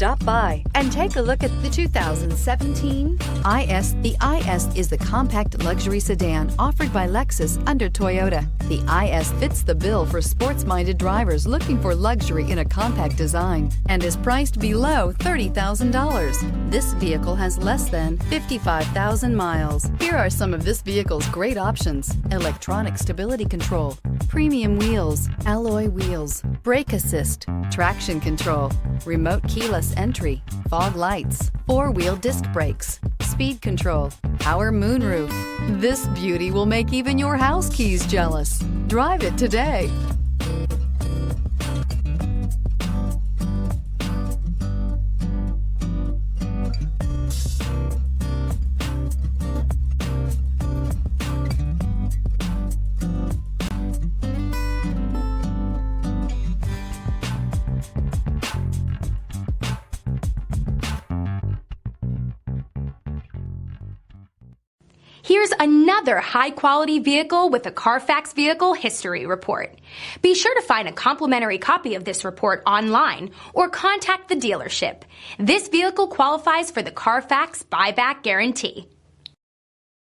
Stop by and take a look at the 2017 IS. The IS is the compact luxury sedan offered by Lexus under Toyota. The IS fits the bill for sports-minded drivers looking for luxury in a compact design and is priced below $30,000. This vehicle has less than 55,000 miles. Here are some of this vehicle's great options: electronic stability control, premium wheels, alloy wheels, brake assist, traction control, remote keyless entry, fog lights, four-wheel disc brakes, speed control, power moonroof. This beauty will make even your house keys jealous. Drive it today. Here's another high-quality vehicle with a Carfax Vehicle History Report. Be sure to find a complimentary copy of this report online or contact the dealership. This vehicle qualifies for the Carfax Buyback Guarantee.